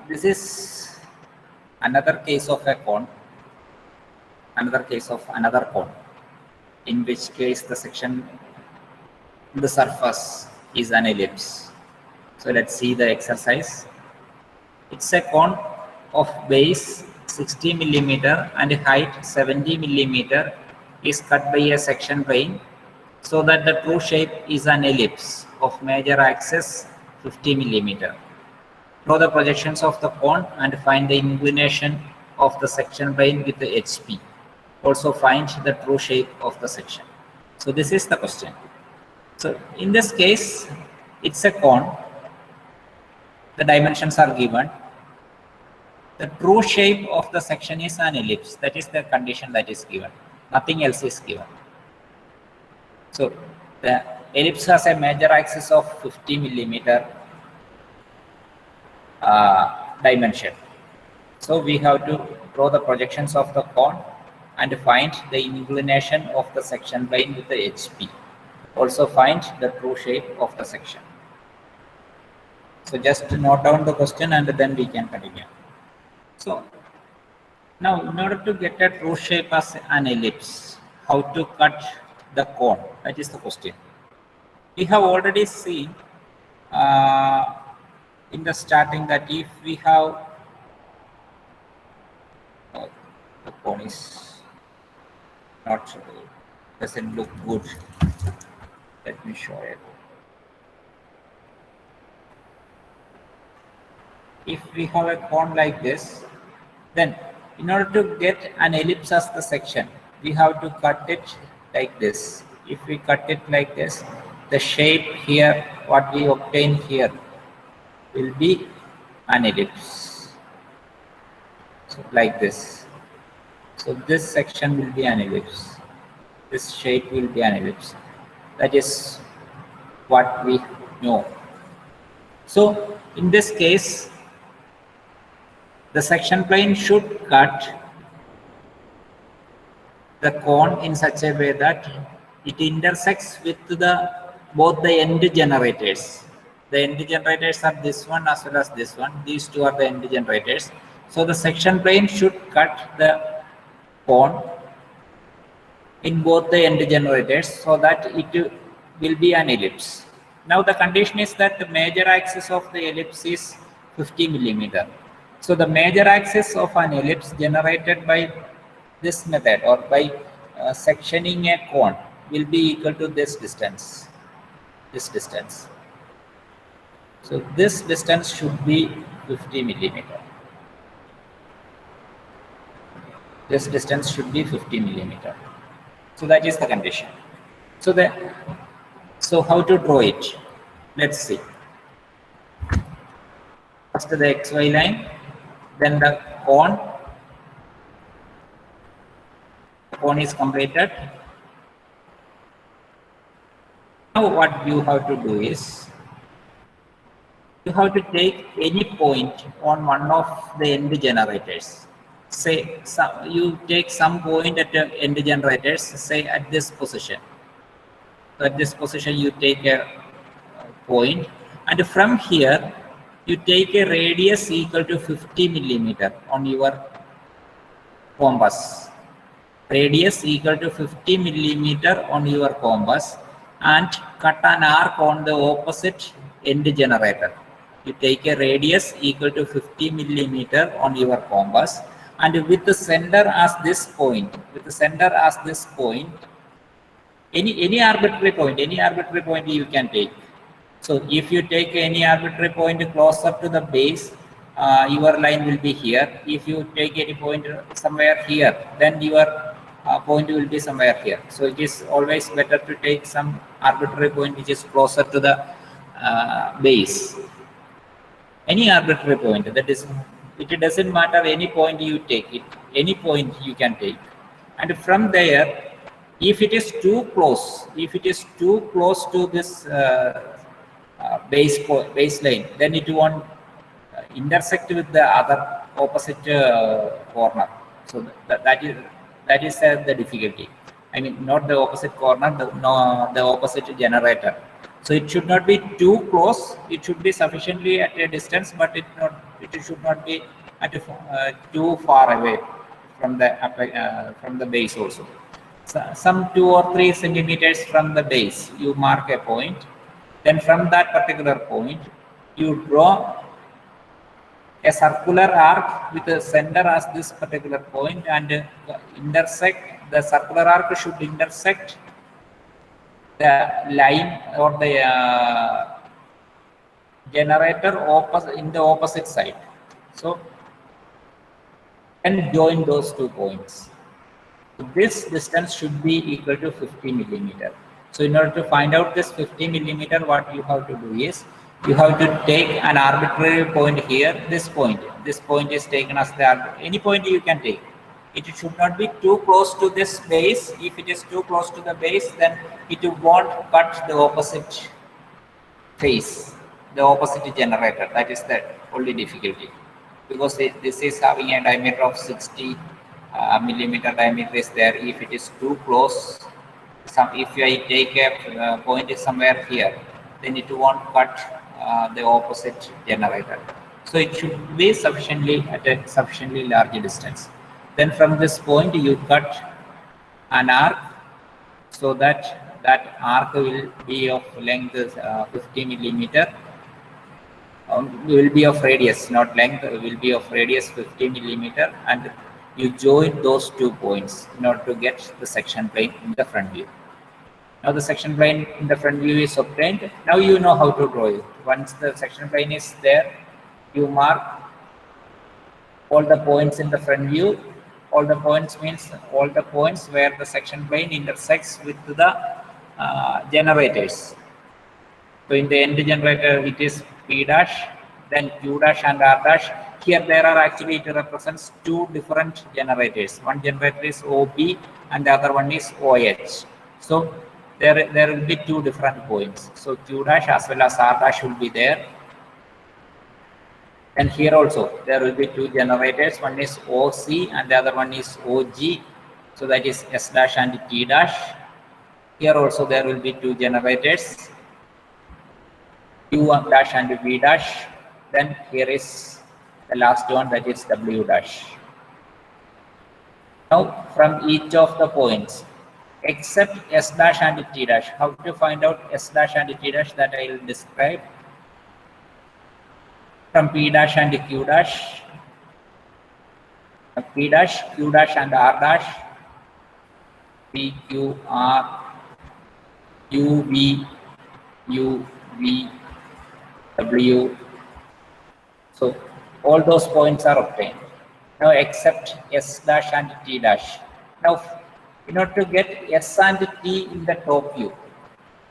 this is another case of a cone, another case of another cone, in which case the section, the surface is an ellipse. So let's see the exercise. It's a cone of base 60 millimeter and height 70 millimeter is cut by a section plane so that the true shape is an ellipse of major axis 50 millimeter. Draw the projections of the cone and find the inclination of the section plane with the HP. Also find the true shape of the section. So this is the question. So in this case, it's a cone. The dimensions are given. The true shape of the section is an ellipse. That is the condition that is given. Nothing else is given. So the ellipse has a major axis of 50 millimeter dimension. So we have to draw the projections of the cone and find the inclination of the section plane with the HP. Also find the true shape of the section. So just note down the question and then we can continue. So now in order to get a true shape as an ellipse, how to cut the cone? That is the question. We have already seen in the starting that if we have the cone is not doesn't look good. Let me show it. If we have a cone like this, then in order to get an ellipse as the section, we have to cut it like this. If we cut it like this, the shape here, what we obtain here, will be an ellipse. So like this. So this section will be an ellipse. This shape will be an ellipse. That is what we know. So in this case, the section plane should cut the cone in such a way that it intersects with both the end generators. The end generators are this one as well as this one. These two are the end generators. So the section plane should cut the cone in both the end generators so that it will be an ellipse. Now the condition is that the major axis of the ellipse is 50 millimeter. So the major axis of an ellipse generated by this method or by sectioning a cone will be equal to this distance. This distance. So this distance should be 50 millimeter. This distance should be 50 millimeter. So that is the condition. So how to draw it? Let's see. First the XY line, then the cone. The cone is completed. Now what you have to do is, you have to take any point on one of the end generators. Say you take some point at the end generators, say at this position. So at this position you take a point, and from here you take a radius equal to 50 millimeter on your compass. Radius equal to 50 millimeter on your compass, and cut an arc on the opposite end generator. You take a radius equal to 50 millimeter on your compass, and with the center as this point, any arbitrary point you can take. So if you take any arbitrary point closer to the base, your line will be here. If you take any point somewhere here, then your point will be somewhere here. So it is always better to take some arbitrary point which is closer to the base. Any arbitrary point, that is, it doesn't matter any point you take it, any point you can take. And from there, if it is too close to this baseline, then it won't intersect with the other opposite corner. So that is the difficulty. I mean, not the opposite corner, the opposite generator. So it should not be too close. It should be sufficiently at a distance, but it It should not be at too far away from the base also. So some 2 or 3 centimeters from the base, you mark a point. Then from that particular point, you draw a circular arc with a center as this particular point, and intersect. The circular arc should intersect the line or the generator in the opposite side. So, and join those 2 points. This distance should be equal to 50 millimeter. So in order to find out this 50 millimeter, what you have to do is, you have to take an arbitrary point here. This point is taken as any point you can take. It should not be too close to this base. If it is too close to the base, then it won't cut the opposite face, the opposite generator. That is the only difficulty, because this is having a diameter of 60 millimeter diameter is there. If it is too close, if I take a point is somewhere here, then it won't cut the opposite generator. So it should be at a sufficiently large distance. Then from this point you cut an arc, so that arc will be of length 50 millimeter. Will be of radius, not length. Will be of radius 50 millimeter, and you join those 2 points in order to get the section plane in the front view. Now the section plane in the front view is obtained. Now you know how to draw it. Once the section plane is there, you mark all the points in the front view. All the points means all the points where the section plane intersects with the generators. So in the end generator, it is P dash, then Q dash and R dash. Here there are actually, it represents 2 different generators. One generator is OP and the other one is OH. So there will be 2 different points. So Q dash as well as R dash will be there. And here also there will be 2 generators. One is OC and the other one is OG. So that is S dash and T dash. Here also there will be 2 generators, Q dash and V dash. Then here is the last one, that is W dash. Now from each of the points, except S dash and T dash, how to find out S dash and T dash, that I will describe. From P dash and Q dash, P dash, Q dash and R dash, P, Q, R, U, V, W. So all those points are obtained. Now except S dash and T dash. Now in order to get S and T in the top view,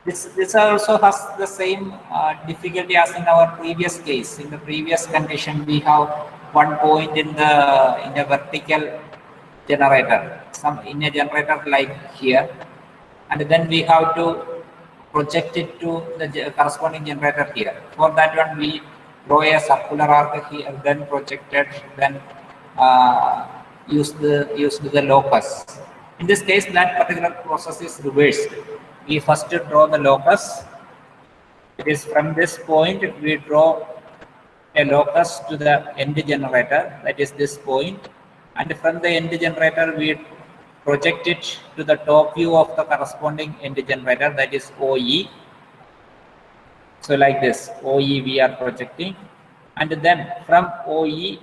this also has the same difficulty as in our previous case. In the previous condition, we have one point in a vertical generator, in a generator like here, and then we have to project it to the corresponding generator here. For that one, we draw a circular arc here, then project it, then use the locus. In this case, that particular process is reversed. We first draw the locus. It is from this point we draw a locus to the end generator, that is this point, and from the end generator we project it to the top view of the corresponding end generator, that is OE. So like this, OE we are projecting, and then from OE,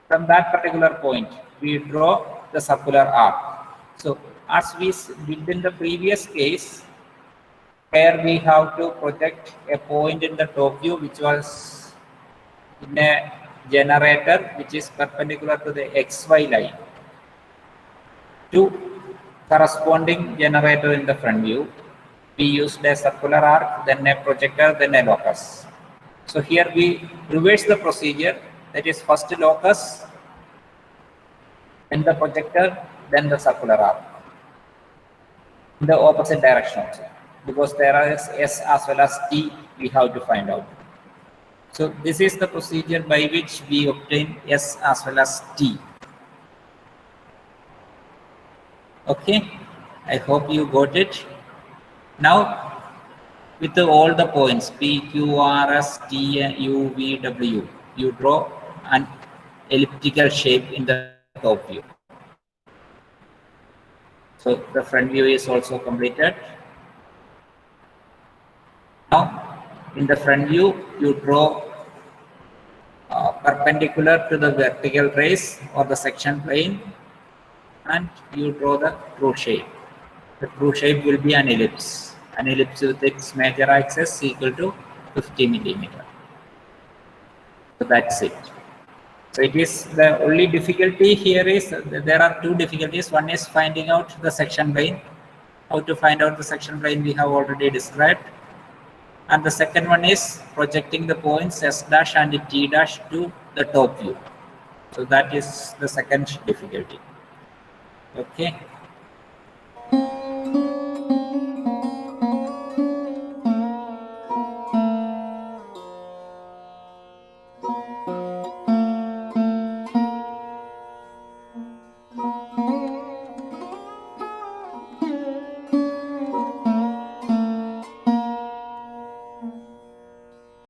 from that particular point, we draw the circular arc. So as we did in the previous case, where we have to project a point in the top view which was in a generator which is perpendicular to the XY line, to corresponding generator in the front view, we used a circular arc, then a projector, then a locus. So here we reverse the procedure, that is first locus, then the projector, then the circular arc, in the opposite direction also, because there is S as well as T we have to find out. So this is the procedure by which we obtain S as well as T. Okay, I hope you got it. Now with all the points P, Q, R, S, T, U, V, W, you draw an elliptical shape in the top view. So the front view is also completed. Now in the front view, you draw perpendicular to the vertical trace or the section plane, and you draw the true shape. The true shape will be an ellipse with its major axis equal to 50 millimeter. So that's it. So it is the only difficulty here is there are two difficulties. One is finding out the section plane. How to find out the section plane we have already described. And the second one is projecting the points S dash and T dash to the top view. So that is the second difficulty. Okay.